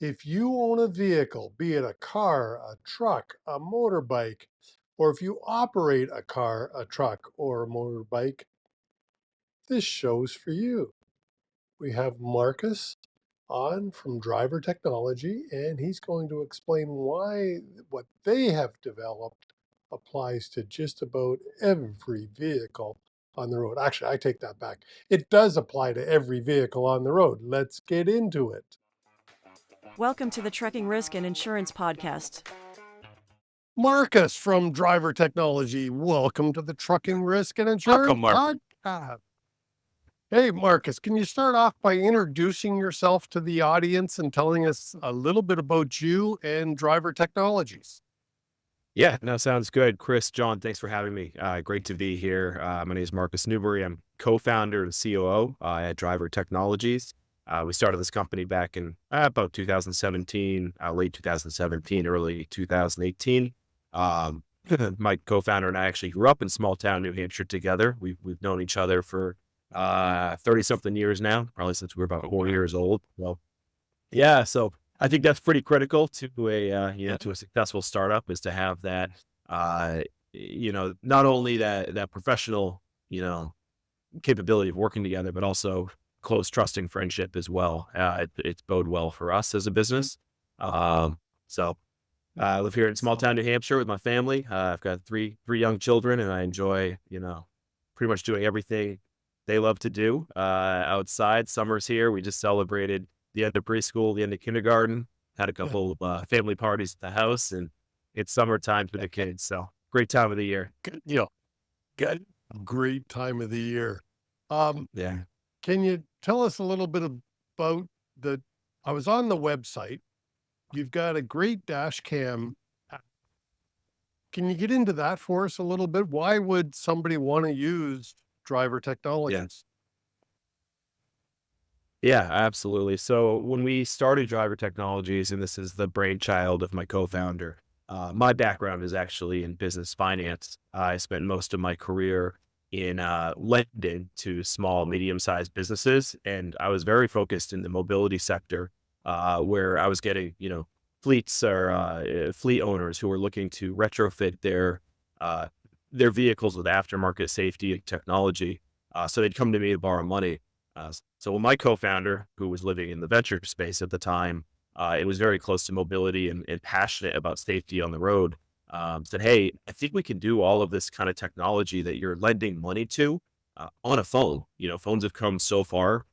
If you own a vehicle, be it a car, a truck, a motorbike, or if you operate a car, a truck, or a motorbike, this show's for you. We have Marcus on from Driver Technology, and he's going to explain why what they have developed applies to just about every vehicle on the road. Actually, I take that back. It does apply to every vehicle on the road. Let's get into it. Welcome to the Trucking Risk and Insurance Podcast. Marcus from Driver Technology, welcome to the Trucking Risk and Insurance Welcome, Mark. Podcast. Hey, Marcus, can you start off by introducing yourself to the audience and telling us a little bit about you and Driver Technologies? Yeah, no, sounds good. Chris, John, thanks for having me. Great to be here. My name is Marcus Newbery. I'm co-founder and COO at Driver Technologies. We started this company back in about 2017, late 2017, early 2018. My co-founder and I actually grew up in small town New Hampshire together. We've known each other for 30 something years now, probably since we were about 4 years old. Well, yeah, so I think that's pretty critical to to a successful startup, is to have that, not only that professional, capability of working together, but also close, trusting friendship as well. It's bode well for us as a business. So I live here in small town New Hampshire with my family. I've got three young children, and I enjoy, pretty much doing everything they love to do outside. Summer's here. We just celebrated the end of preschool, the end of kindergarten, had a couple family parties at the house, and it's summertime for the kids. So great time of the year. Good, great time of the year. Yeah. Can you tell us a little bit about I was on the website. You've got a great dash cam. Can you get into that for us a little bit? Why would somebody want to use Driver Technologies? Yeah, absolutely. So when we started Driver Technologies, and this is the brainchild of my co-founder, my background is actually in business finance. I spent most of my career in lending to small, medium-sized businesses, and I was very focused in the mobility sector, where I was getting, fleets or fleet owners who were looking to retrofit their vehicles with aftermarket safety and technology. So they'd come to me to borrow money. So my co-founder, who was living in the venture space at the time, it was very close to mobility and passionate about safety on the road, said, "Hey, I think we can do all of this kind of technology that you're lending money to on a phone. Phones have come so far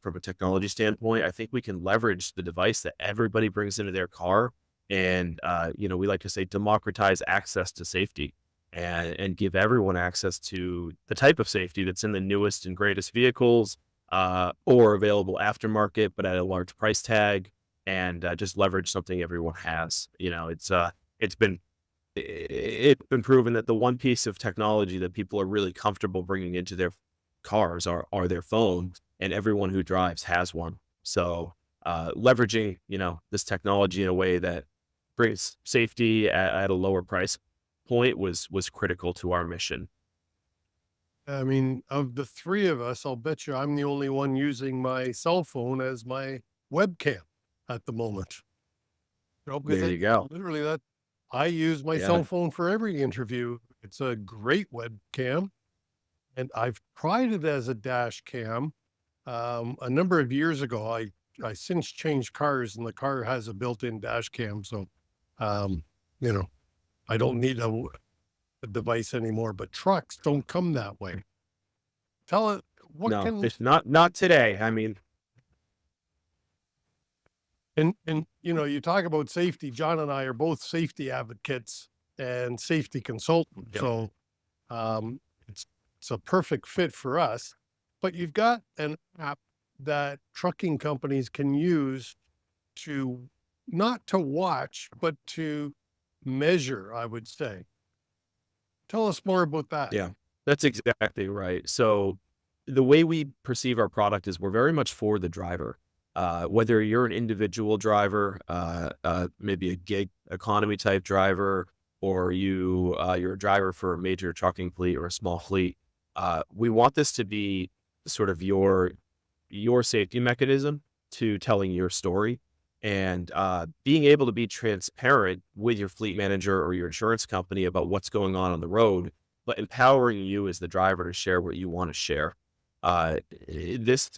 from a technology standpoint. I think we can leverage the device that everybody brings into their car, and we like to say democratize access to safety." And give everyone access to the type of safety that's in the newest and greatest vehicles, or available aftermarket, but at a large price tag, and just leverage something everyone has. It's been proven that the one piece of technology that people are really comfortable bringing into their cars are their phones, and everyone who drives has one. So leveraging this technology in a way that brings safety at a lower price point was critical to our mission. I mean, of the three of us, I'll bet you I'm the only one using my cell phone as my webcam at the moment. Because There you go. literally I use my Yeah. cell phone for every interview. It's a great webcam, and I've tried it as a dash cam. A number of years ago, I since changed cars, and the car has a built-in dash cam. So, um, I don't need a device anymore, but trucks don't come that way. Tell it what No, can it's not today. I mean, and you talk about safety. John and I are both safety advocates and safety consultants. Yep. So it's a perfect fit for us. But you've got an app that trucking companies can use to not to watch, but to measure, I would say. Tell us more about that. Yeah, that's exactly right. So the way we perceive our product is we're very much for the driver. Whether you're an individual driver, maybe a gig economy type driver, or you're a driver for a major trucking fleet or a small fleet, we want this to be sort of your safety mechanism to telling your story. And being able to be transparent with your fleet manager or your insurance company about what's going on the road, but empowering you as the driver to share what you want to share. This,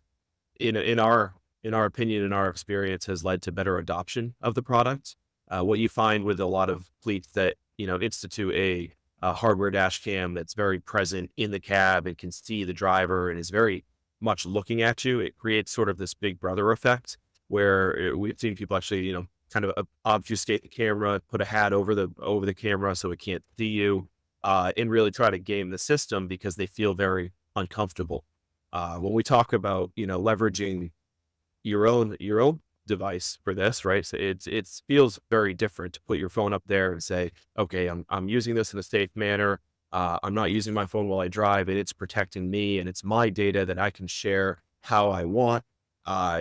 in our opinion, in our experience, has led to better adoption of the product. What you find with a lot of fleets that institute a hardware dash cam that's very present in the cab and can see the driver and is very much looking at you, it creates sort of this big brother effect where we've seen people actually, kind of obfuscate the camera, put a hat over the camera so it can't see you, and really try to game the system because they feel very uncomfortable. When we talk about, leveraging your own device for this, right? So it feels very different to put your phone up there and say, okay, I'm using this in a safe manner. I'm not using my phone while I drive, and it's protecting me, and it's my data that I can share how I want,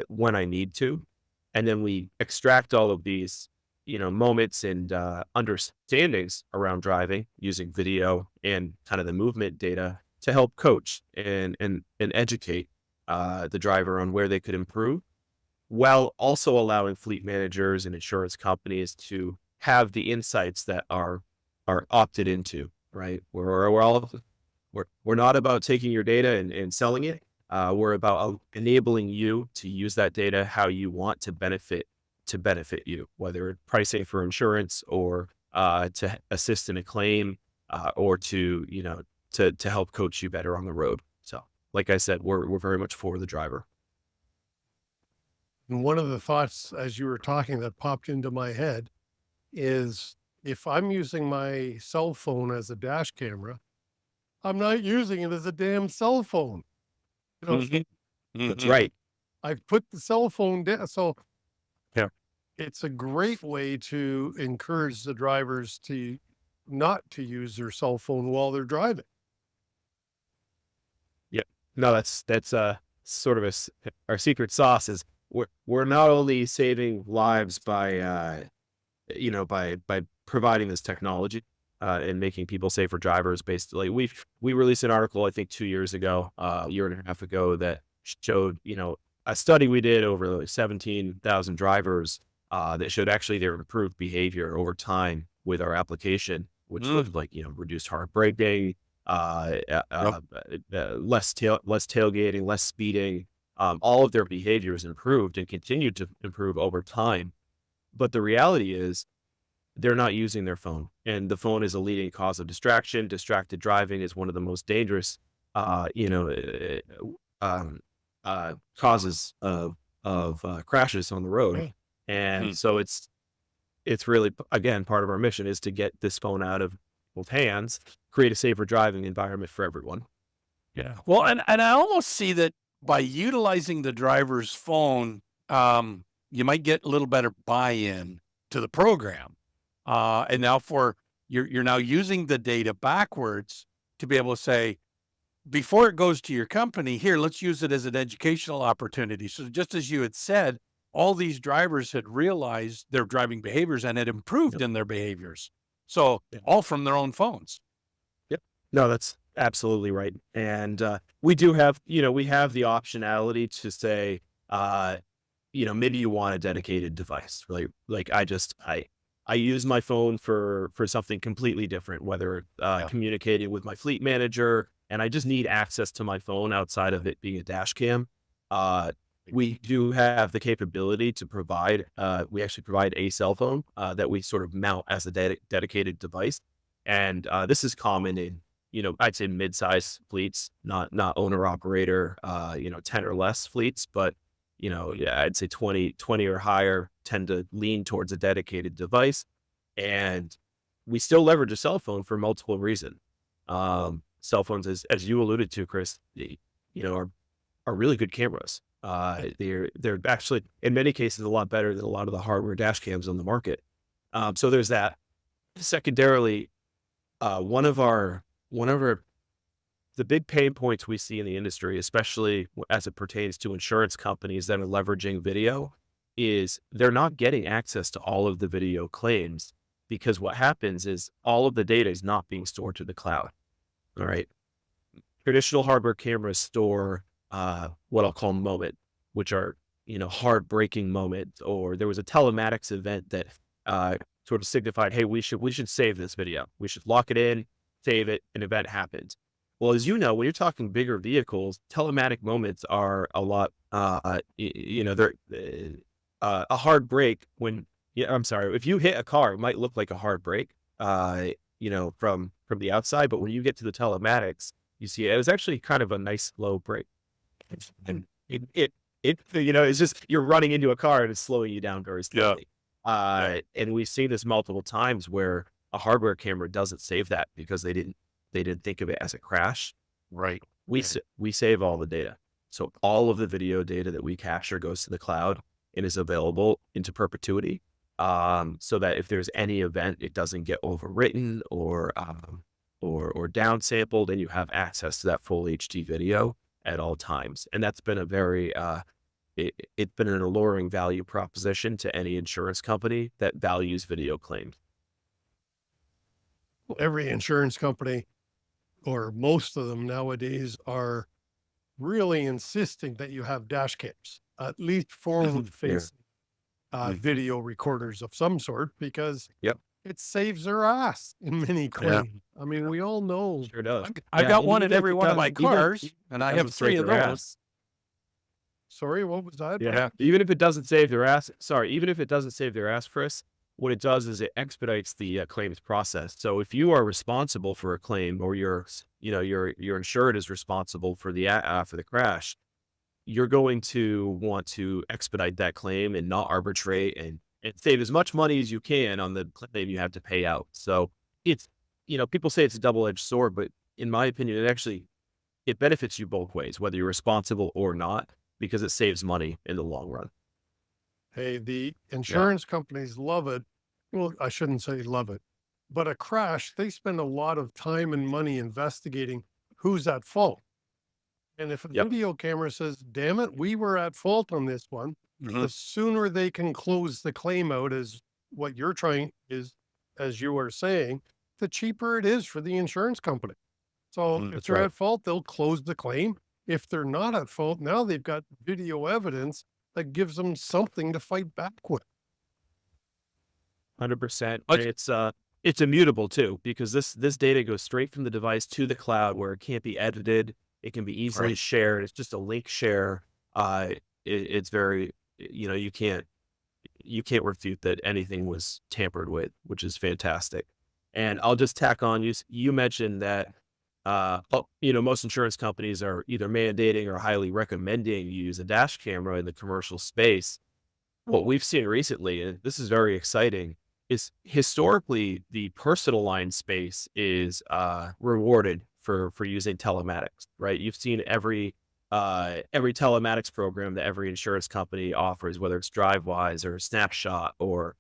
when I need to. And then we extract all of these, moments and understandings around driving using video and kind of the movement data to help coach and educate the driver on where they could improve, while also allowing fleet managers and insurance companies to have the insights that are opted into, right? We're not about taking your data and selling it. We're about enabling you to use that data how you want to benefit you, whether it's pricing for insurance or to assist in a claim, or to help coach you better on the road. So, like I said, we're very much for the driver. And one of the thoughts as you were talking that popped into my head is if I'm using my cell phone as a dash camera, I'm not using it as a damn cell phone. That's right. I've put the cell phone down. So Yeah. it's a great way to encourage the drivers to not to use their cell phone while they're driving. Yeah. No, that's sort of our secret sauce is we're not only saving lives by by providing this technology and making people safer drivers. Basically, we released an article I think 2 years ago, a year and a half ago, that showed a study we did over like 17,000 drivers that showed actually their improved behavior over time with our application, which was like reduced heart braking, less tailgating, less speeding. All of their behaviors improved and continued to improve over time. But the reality is they're not using their phone, and the phone is a leading cause of distraction. Distracted driving is one of the most dangerous, causes of crashes on the road. And so it's really, again, part of our mission is to get this phone out of people's hands, create a safer driving environment for everyone. Yeah. Well, and I almost see that by utilizing the driver's phone, you might get a little better buy-in to the program. And now you're now using the data backwards to be able to say, before it goes to your company, here, let's use it as an educational opportunity. So just as you had said, all these drivers had realized their driving behaviors and had improved in their behaviors. So all from their own phones. Yep. No, that's absolutely right. And we do have, we have the optionality to say, maybe you want a dedicated device, right? Like I use my phone for something completely different, whether communicating with my fleet manager, and I just need access to my phone outside of it being a dash cam. We do have the capability to provide, we actually provide a cell phone that we sort of mount as a dedicated device. And this is common in, I'd say mid-size fleets, not owner operator, 10 or less fleets, but I'd say 20 or higher tend to lean towards a dedicated device. And we still leverage a cell phone for multiple reasons. Cell phones, as you alluded to, Chris, are really good cameras. They're actually, in many cases, a lot better than a lot of the hardware dash cams on the market. So there's that. Secondarily, one of the big pain points we see in the industry, especially as it pertains to insurance companies that are leveraging video, is they're not getting access to all of the video claims, because what happens is all of the data is not being stored to the cloud. All right. Traditional hardware cameras store what I'll call moment, which are heartbreaking moment, or there was a telematics event that sort of signified, hey, we should save this video. We should lock it in, save it, an event happens. Well, as you know, when you're talking bigger vehicles, telematic moments are a lot, they're a hard break when, I'm sorry, if you hit a car, it might look like a hard break, from the outside, but when you get to the telematics, you see it was actually kind of a nice slow break. And it's just, you're running into a car and it's slowing you down very slowly. And we've seen this multiple times where a hardware camera doesn't save that because they didn't think of it as a crash. Right. We save all the data. So all of the video data that we capture goes to the cloud and is available into perpetuity. So that if there's any event, it doesn't get overwritten or downsampled, and you have access to that full HD video at all times. And that's been a very, it's been an alluring value proposition to any insurance company that values video claims. Well, every insurance company, or most of them nowadays, are really insisting that you have dash cams, at least forward facing video recorders of some sort, because it saves their ass in many claims. I mean, we all know. Sure does. I've got one in every one of my cars, and I have 3 of those. Sorry, what was that? Yeah. Even if it doesn't save their ass, Chris, what it does is it expedites the claims process. So if you are responsible for a claim, or your insured is responsible for the crash, you're going to want to expedite that claim and not arbitrate, and save as much money as you can on the claim you have to pay out. So it's, people say it's a double-edged sword, but in my opinion, it benefits you both ways, whether you're responsible or not, because it saves money in the long run. Hey, the insurance companies love it. Well, I shouldn't say love it, but a crash, they spend a lot of time and money investigating who's at fault. And if a video camera says, damn it, we were at fault on this one, the sooner they can close the claim out, as what you're trying is, as you are saying, the cheaper it is for the insurance company. So if they're at fault, they'll close the claim. If they're not at fault, now they've got video evidence that gives them something to fight back with. 100%. It's immutable too, because this data goes straight from the device to the cloud, where it can't be edited. It can be easily shared. It's just a link share. It's very, you can't refute that anything was tampered with, which is fantastic. And I'll just tack on, you mentioned that, most insurance companies are either mandating or highly recommending you use a dash camera in the commercial space. What we've seen recently, and this is very exciting, is historically the personal line space is rewarded for using telematics, right? You've seen every telematics program that every insurance company offers, whether it's DriveWise or Snapshot or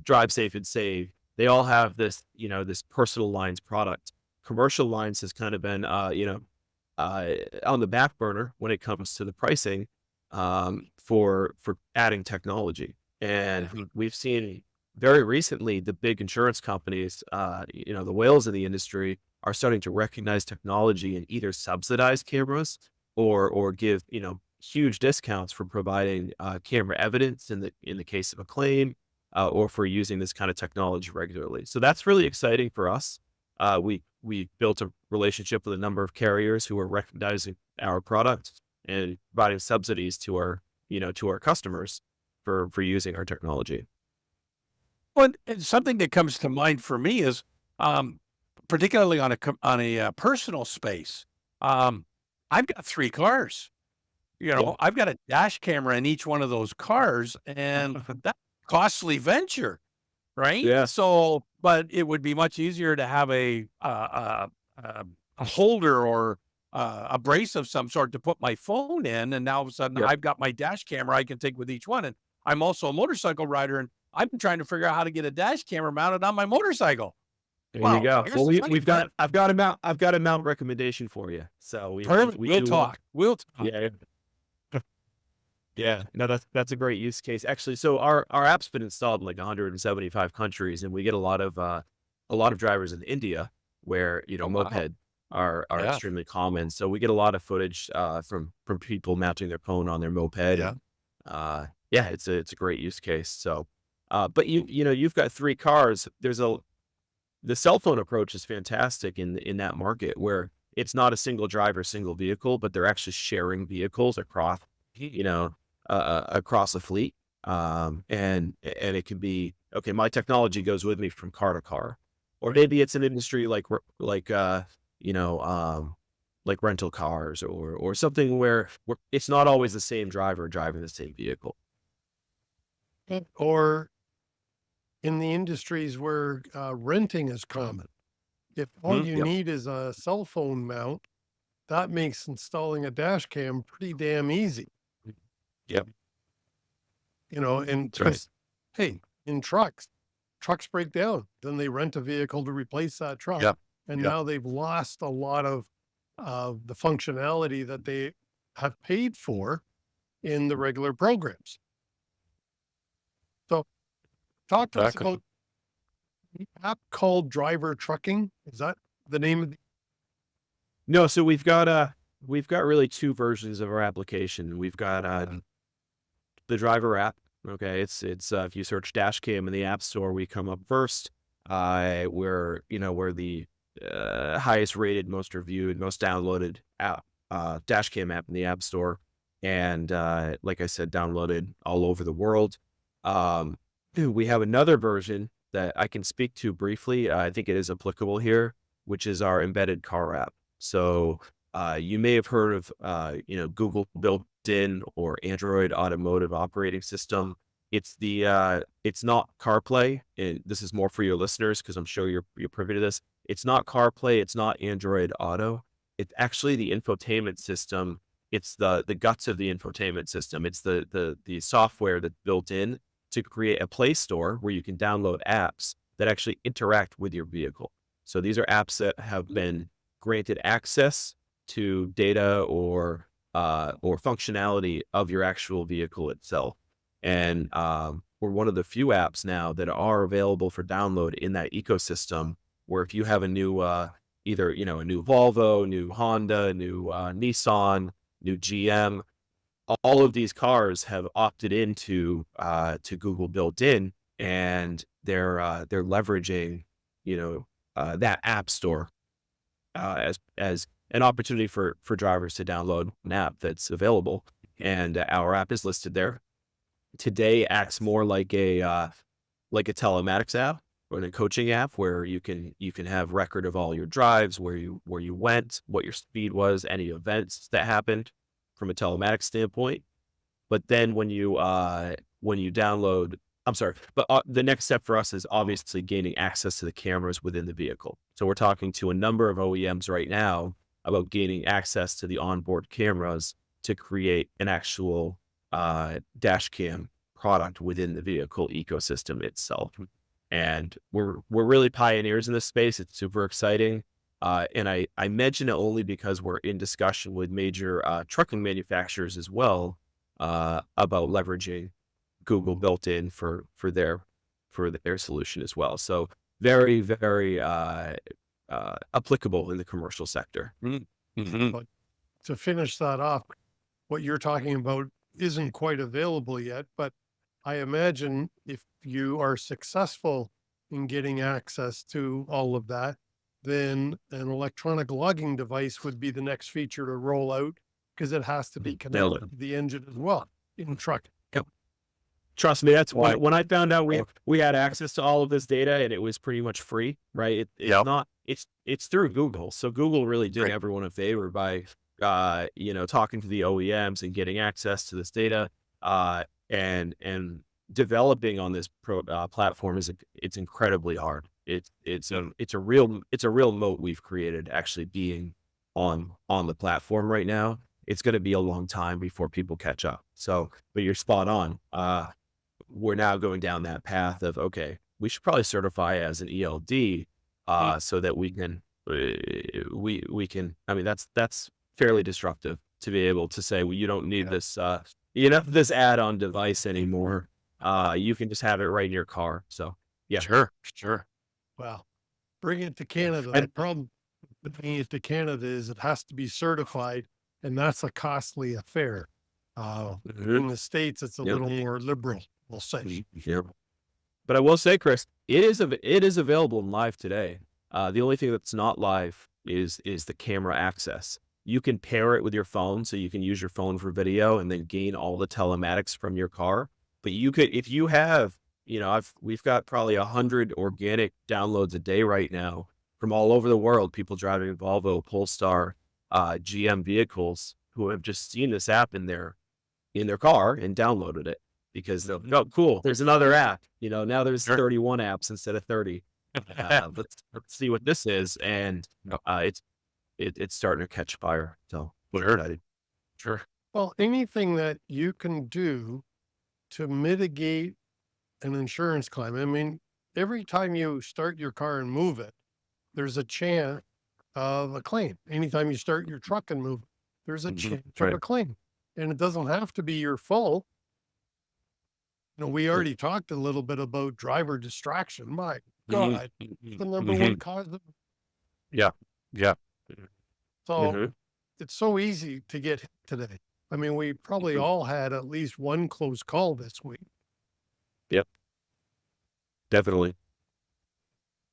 Drive Safe and Save. They all have this, this personal lines product. Commercial lines has kind of been, on the back burner when it comes to the pricing for adding technology. And we've seen very recently the big insurance companies, the whales in the industry, are starting to recognize technology and either subsidize cameras or give, huge discounts for providing camera evidence in the case of a claim, or for using this kind of technology regularly. So that's really exciting for us. We built a relationship with a number of carriers who are recognizing our product and providing subsidies to our customers for using our technology. Well, and something that comes to mind for me is, particularly on a personal space. I've got 3 cars. I've got a dash camera in each one of those cars, and that's a costly venture, right? Yeah. So, but it would be much easier to have a holder or a brace of some sort to put my phone in, and now all of a sudden I've got my dash camera I can take with each one. And I'm also a motorcycle rider, and I've been trying to figure out how to get a dash camera mounted on my motorcycle. There you go. Well, I've got a mount recommendation for you. So we'll talk. Yeah. Yeah. No, that's a great use case, actually. So our app's been installed in like 175 countries, and we get a lot of drivers in India where, moped are extremely common. So we get a lot of footage from people mounting their phone on their moped. Yeah. Yeah, it's a great use case. So, but you've got 3 cars. The cell phone approach is fantastic in that market where it's not a single driver, single vehicle, but they're actually sharing vehicles across, across a fleet. And it can be, okay, my technology goes with me from car to car, or maybe it's an industry you know, um, like rental cars or something where it's not always the same driver driving the same vehicle. Or in the industries where renting is common. If all you Yep. need is a cell phone mount, that makes installing a dash cam pretty damn easy, Yep. and That's right. because, hey, in trucks break down, then they rent a vehicle to replace that truck. Yep. And Yep. now they've lost a lot of the functionality that they have paid for in the regular programs. So talk to us Exactly. about the app called Driver Trucking. Is that the name of the No, so we've got really 2 versions of our application. We've got the driver app. Okay, it's if you search dashcam in the app store, we come up first. We're the highest rated, most reviewed, most downloaded app, dashcam app in the app store, and like I said, downloaded all over the world. Um, we have another version that I can speak to briefly. I think it is applicable here, which is our embedded car app. So you may have heard of Google built-in or Android automotive operating system. It's not CarPlay. This is more for your listeners because I'm sure you're privy to this. It's not CarPlay. It's not Android Auto. It's actually the infotainment system. It's the guts of the infotainment system. It's the software that's built in to create a Play Store where you can download apps that actually interact with your vehicle. So these are apps that have been granted access to data or functionality of your actual vehicle itself. And we're one of the few apps now that are available for download in that ecosystem. Where if you have a new either a new Volvo, new Honda, new Nissan, new GM, all of these cars have opted into to Google built-in, and they're leveraging that app store as an opportunity for drivers to download an app that's available, and our app is listed there. Today acts more like a telematics app or a coaching app where you can have record of all your drives, where you went, what your speed was, any events that happened from a telematics standpoint. But then when you download, I'm sorry, but the next step for us is obviously gaining access to the cameras within the vehicle. So we're talking to a number of OEMs right now about gaining access to the onboard cameras to create an actual dash cam product within the vehicle ecosystem itself. And we're really pioneers in this space. It's super exciting. And I mention it only because we're in discussion with major trucking manufacturers as well about leveraging Google built in for their solution as well. So very, very applicable in the commercial sector. Mm-hmm. But to finish that off, what you're talking about isn't quite available yet, but I imagine if you are successful in getting access to all of that, then an electronic logging device would be the next feature to roll out because it has to be Nailed connected to the engine as well in truck. Trust me, that's Why? when I found out we had access to all of this data and it was pretty much free, right? It's Yep. not it's through Google. So Google really did Right. everyone a favor by talking to the OEMs and getting access to this data and developing on this platform it's incredibly hard. It's a real moat we've created actually being on the platform right now. It's going to be a long time before people catch up. So, but you're spot on. We're now going down that path of, okay, we should probably certify as an ELD so that we can, I mean, that's fairly disruptive to be able to say, well, you don't need this, this add-on device anymore. You can just have it right in your car. So yeah. Sure. Wow. Bring it to Canada. And The problem with bringing it to Canada is it has to be certified, and that's a costly affair. In the States, it's a Yep. little more liberal, we'll say. Yeah. But I will say, Chris, it is available in live today. The only thing that's not live is the camera access. You can pair it with your phone, so you can use your phone for video and then gain all the telematics from your car. But you could, if you have, we've got probably 100 organic downloads a day right now from all over the world. People driving Volvo, Polestar, GM vehicles who have just seen this app in their car and downloaded it because oh, cool, there's another app. Now there's 31 apps instead of 30. Let's see what this is, and it's starting to catch fire. So we're excited. Sure. Well, anything that you can do to mitigate an insurance claim. I mean, every time you start your car and move it, there's a chance of a claim. Anytime you start your truck and move it, there's a chance of a claim. And it doesn't have to be your fault. We already talked a little bit about driver distraction. My God, the number one cause of. Yeah. So it's so easy to get hit today. I mean, we probably all had at least one close call this week. Yep. Definitely.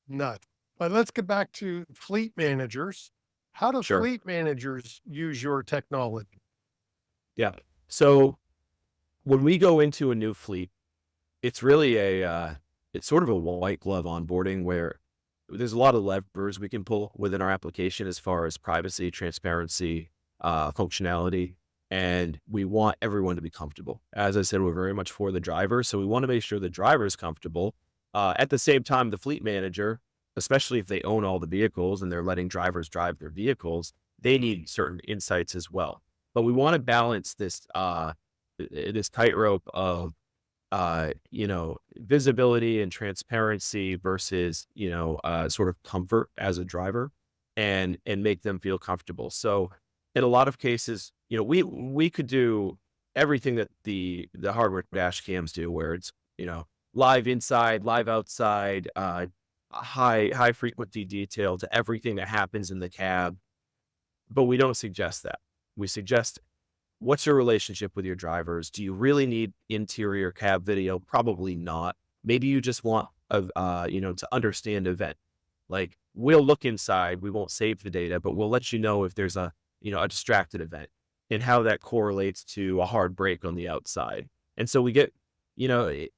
Nuts. But let's get back to fleet managers. How do Sure. fleet managers use your technology? Yeah. So when we go into a new fleet, it's really it's sort of a white glove onboarding where there's a lot of levers we can pull within our application as far as privacy, transparency, functionality, and we want everyone to be comfortable. As I said, we're very much for the driver, so we want to make sure the driver is comfortable. At the same time, the fleet manager, especially if they own all the vehicles and they're letting drivers drive their vehicles, they need certain insights as well. But we want to balance this this tightrope of visibility and transparency versus, sort of comfort as a driver and make them feel comfortable. So in a lot of cases, we could do everything that the hardware dash cams do, where it's, live inside, live outside, high frequency detail to everything that happens in the cab. But we don't suggest that. We suggest, what's your relationship with your drivers? Do you really need interior cab video? Probably not. Maybe you just want to understand event. Like, we'll look inside, we won't save the data, but we'll let you know if there's a distracted event and how that correlates to a hard brake on the outside. And so we get,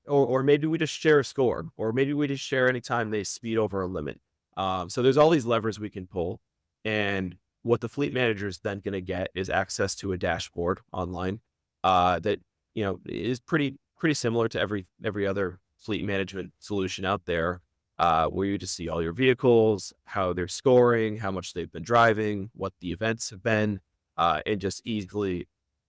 or maybe we just share a score, or maybe we just share anytime they speed over a limit. So there's all these levers we can pull, and what the fleet manager is then going to get is access to a dashboard online that is pretty similar to every other fleet management solution out there, where you just see all your vehicles, how they're scoring, how much they've been driving, what the events have been, and just easily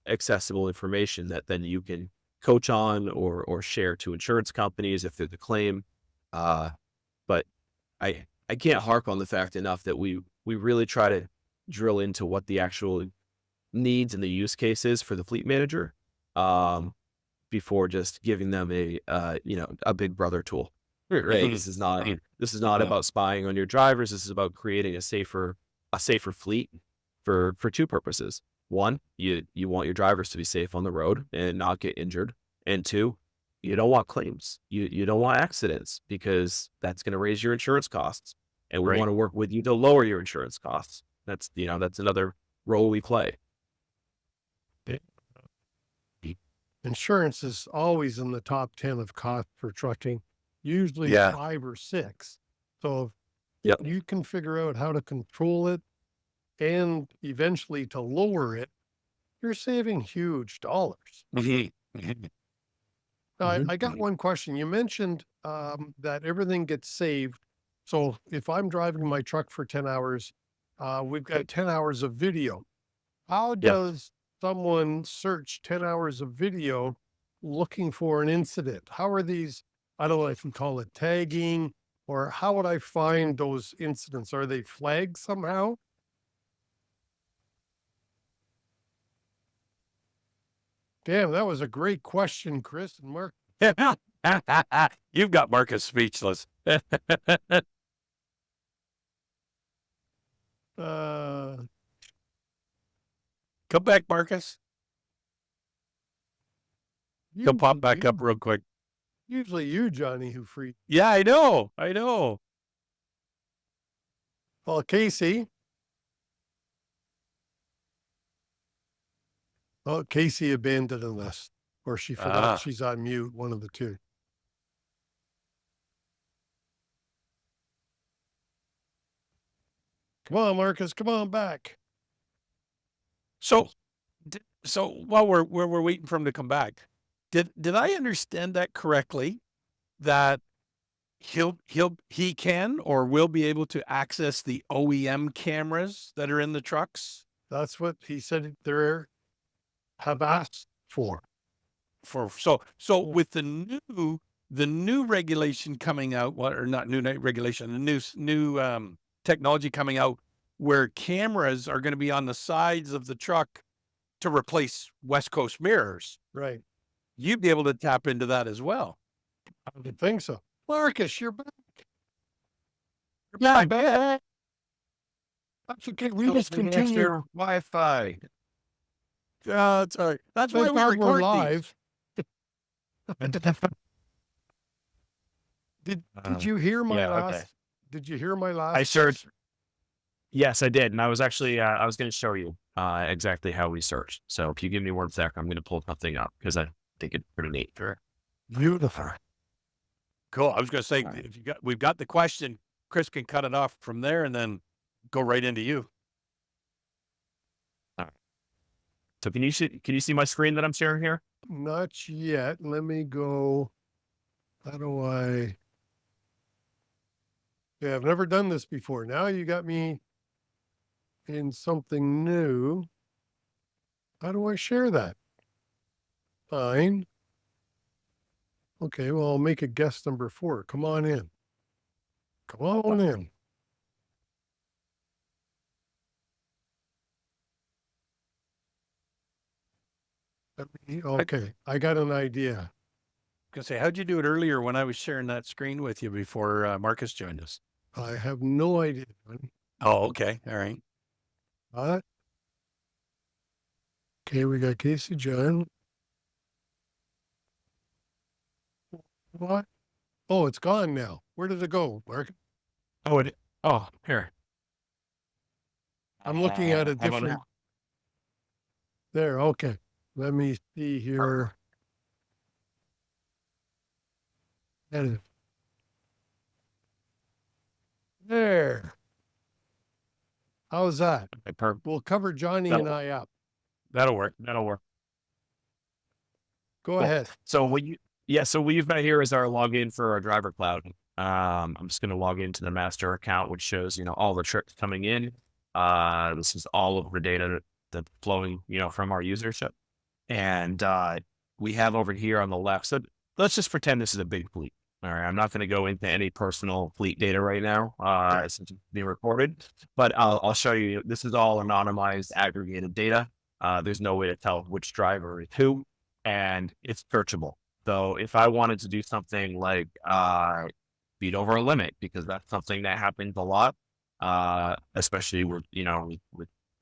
accessible information that then you can coach on or share to insurance companies if they're the claim. But I can't harp on the fact enough that we really try to drill into what the actual needs and the use cases for the fleet manager, before just giving them a big brother tool. Right. This is not about spying on your drivers. This is about creating a safer fleet for two purposes. One, you want your drivers to be safe on the road and not get injured. And two, you don't want claims. You don't want accidents, because that's going to raise your insurance costs. And we want to work with you to lower your insurance costs. That's another role we play. Insurance is always in the top 10 of cost for trucking, usually 5 or 6. So if you can figure out how to control it and eventually to lower it, you're saving huge dollars. Now, I got one question. You mentioned that everything gets saved. So if I'm driving my truck for 10 hours, we've got 10 hours of video. How does someone search 10 hours of video looking for an incident? How are these, I don't know if you call it tagging, or how would I find those incidents? Are they flagged somehow? Damn, that was a great question, Chris and Mark. You've got Marcus speechless. Come back, Marcus. He'll pop back up real quick. Usually you, Johnny, who free. Yeah, I know. I know. Well, Casey. Oh, Casey abandoned us, or she forgot she's on mute, one of the two. Come on, Marcus, come on back. So while we're waiting for him to come back, did I understand that correctly? That he can or will be able to access the OEM cameras that are in the trucks? That's what he said they have asked for. So with the new regulation coming out, or not new regulation, the new technology coming out where cameras are going to be on the sides of the truck to replace West Coast mirrors. Right. You'd be able to tap into that as well. I would think so. Marcus, you're back. Yeah, back. That's okay. We just continue. Wi-Fi. That's all right. That's why Thank God we're live. Did you hear my last? Okay. Did you hear my last? I searched. Yes, I did, and I was actually I was going to show you exactly how we searched. So if you give me 1 sec, I'm going to pull something up because I think it's pretty neat. Sure. Beautiful. Cool. I was going to say, if we've got the question, Chris can cut it off from there and then go right into you. All right. So can you see my screen that I'm sharing here? Not yet. Let me go. How do I? Yeah, I've never done this before. Now you got me in something new. How do I share that? Fine. Okay, well, I'll make a guest number 4. Come on in. Come on in. Okay, I got an idea. I was going to say, how'd you do it earlier when I was sharing that screen with you before Marcus joined us? I have no idea. Oh, okay. All right. What? Okay, we got Casey John. What? Oh, it's gone now. Where did it go, Mark? Oh, here. I'm looking at a How about different. now? There, okay. Let me see here. Edit. There. How's that? Okay, perfect. We'll cover Johnny and I up. That'll work. Go ahead. So what you've got here is our login for our driver cloud. I'm just going to log into the master account, which shows, all the trips coming in. This is all of the data that's flowing, from our usership. And we have over here on the left. So let's just pretend this is a big fleet. All right. I'm not going to go into any personal fleet data right now, since it's being recorded, but I'll show you. This is all anonymized, aggregated data. There's no way to tell which driver is who, and it's searchable. So if I wanted to do something like speed over a limit, because that's something that happens a lot, especially with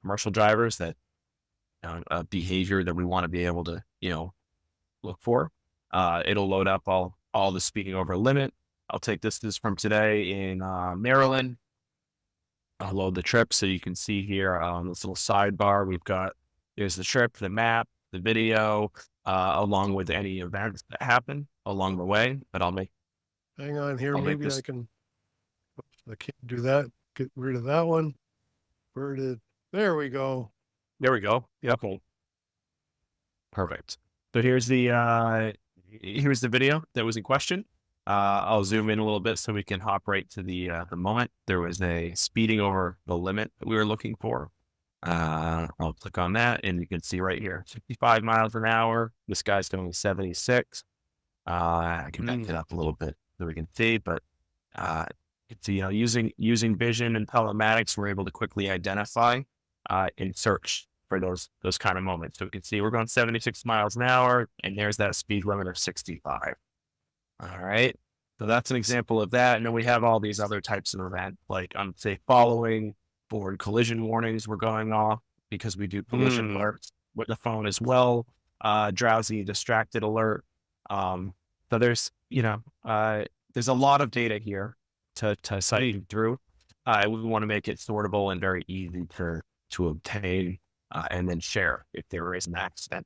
commercial drivers, that a behavior that we want to be able to look for. It'll load up all the speeding over limit. I'll take this from today in Maryland. I'll load the trip so you can see here on this little sidebar. There's the trip, the map, the video, along with any events that happen along the way. But Hang on here. Maybe I can. I can't do that. Get rid of that one. There we go. There we go. Yeah. Cool. Perfect. So here's the video that was in question. I'll zoom in a little bit so we can hop right to the moment. There was a speeding over the limit that we were looking for. I'll click on that, and you can see right here, 65 miles an hour. This guy's doing 76. I can back it up a little bit so we can see, but it's using vision and telematics, we're able to quickly identify and search for those kind of moments. So we can see we're going 76 miles an hour, and there's that speed limit of 65. All right. So that's an example of that. And then we have all these other types of events, like unsafe following, forward collision warnings were going off because we do collision alerts with the phone as well. drowsy, distracted alert. So there's, there's a lot of data here to sift through. We want to make it sortable and very easy to obtain and then share if there is an accident.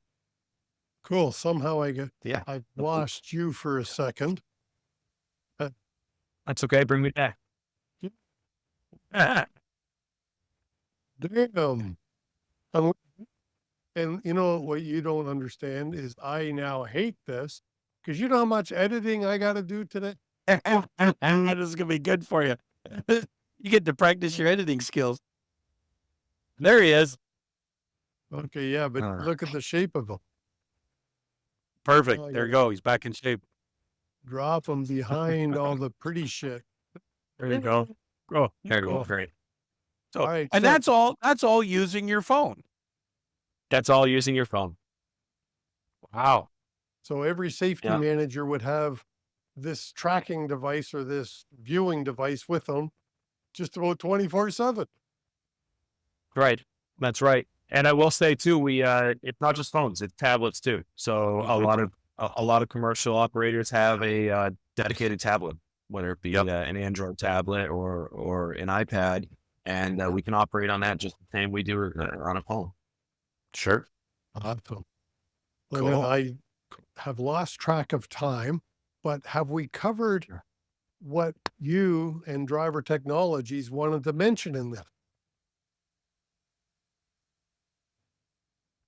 Cool. Somehow Yeah, I lost you for a second. that's okay. Bring me back. Damn. And you know what you don't understand is I now hate this because you know how much editing I got to do today? This is gonna be good for you. You get to practice your editing skills. There he is. Okay, yeah, but look at the shape of them. Perfect. Oh, There yeah. you go. He's back in shape. Drop them behind all the pretty shit. There you go. Oh, There you go. Cool. Great. so, All right, and so- that's all using your phone. That's all using your phone. Wow. So every safety Yeah. manager would have this tracking device or this viewing device with them just about 24/7. Right. That's right. And I will say too, it's not just phones, it's tablets too. So a lot of commercial operators have a dedicated tablet, whether it be an Android tablet or an iPad, and we can operate on that just the same we do on a phone. Sure. Awesome. Cool. Well, I have lost track of time, but have we covered what you and Driver Technologies wanted to mention in this?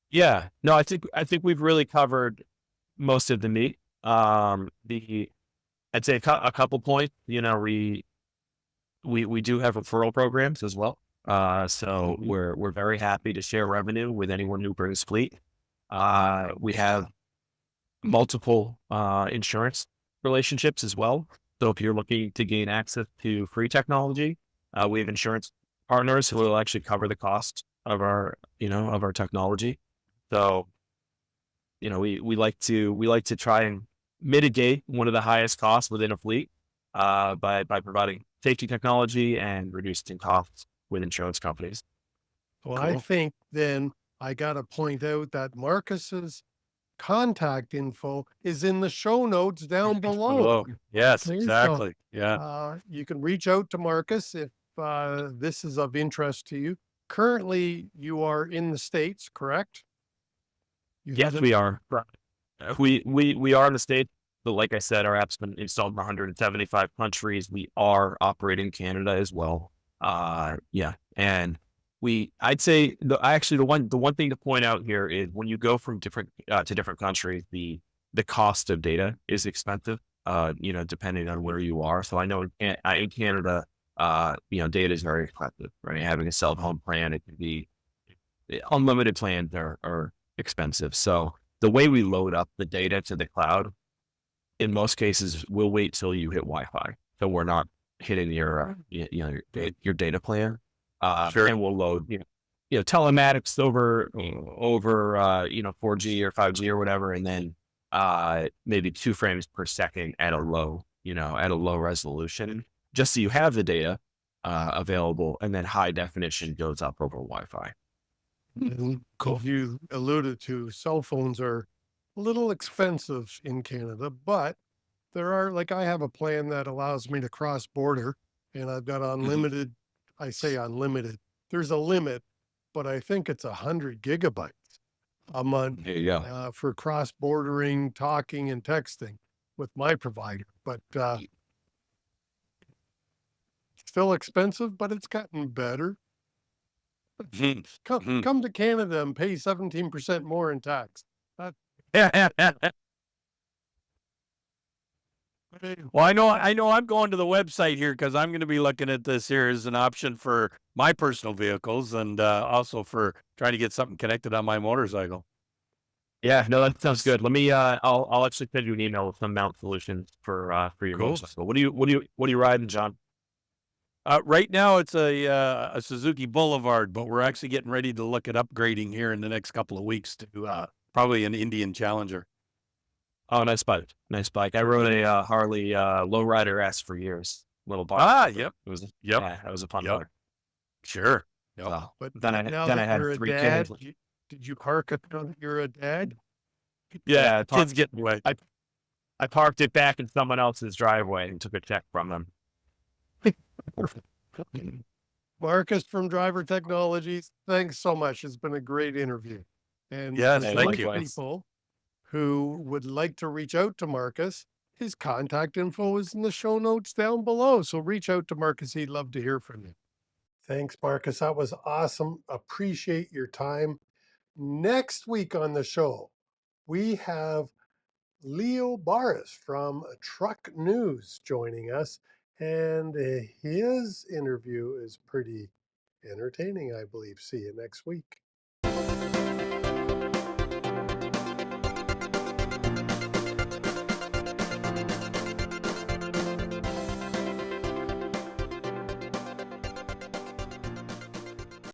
Yeah. No, I think we've really covered most of the meat. I'd say a couple points. We do have referral programs as well. So we're very happy to share revenue with anyone who brings fleet. We have multiple insurance relationships as well. So if you're looking to gain access to free technology, we have insurance partners who will actually cover the cost of our technology. So, we like to try and mitigate one of the highest costs within a fleet by providing safety technology and reducing costs with insurance companies. Well, I think then I got to point out that Marcus's contact info is in the show notes down below. Yes, There you exactly. go. Yeah. You can reach out to Marcus if this is of interest to you. Currently, you are in the States, correct? Yes, we are. We are in the States, but like I said, our app's been installed in 175 countries. We are operating in Canada as well. And I'd say the one thing to point out here is when you go from different to different countries, the cost of data is expensive. Depending on where you are. So I know in Canada, data is very expensive. Right, having a cell phone plan, it can be unlimited plans are expensive. So the way we load up the data to the cloud, in most cases, we'll wait till you hit Wi-Fi. So we're not hitting your data plan. Sure. And we'll load, telematics over 4G or 5G or whatever. And then, maybe 2 frames per second at a low resolution, just so you have the data, available. And then high definition goes up over Wi-Fi. Cool. You alluded to cell phones are a little expensive in Canada, but there are, like, I have a plan that allows me to cross border and I've got unlimited. I say unlimited. There's a limit, but I think it's 100 gigabytes a month There you go. for cross bordering, talking and texting with my provider. But still expensive, but it's gotten better. Come to Canada and pay 17% more in tax. Well, I know I'm going to the website here because I'm going to be looking at this here as an option for my personal vehicles and also for trying to get something connected on my motorcycle. Yeah, no, that sounds good. Let me, I'll actually send you an email with some mount solutions for your Cool. motorcycle. What are you riding, John? Right now it's a Suzuki Boulevard, but we're actually getting ready to look at upgrading here in the next couple of weeks to probably an Indian Challenger. Oh, nice bike. Nice bike. I rode a Harley Lowrider S for years. Little bike. Yep. It was, Yep. Yeah, that was a fun Yep. bike. Sure. Yep. So, But then I now then that I had you're a 3 dad, kids. did you park it now that you're a dad? Yeah, Kids get in the way. I parked it back in someone else's driveway and took a check from them. Marcus from Driver Technologies, thanks so much. It's been a great interview. And Yes, for thank those you. people who would like to reach out to Marcus, his contact info is in the show notes down below. So reach out to Marcus. He'd love to hear from you. Thanks, Marcus. That was awesome. Appreciate your time. Next week on the show, we have Leo Barris from Truck News joining us, and his interview is pretty entertaining, I believe. See you next week.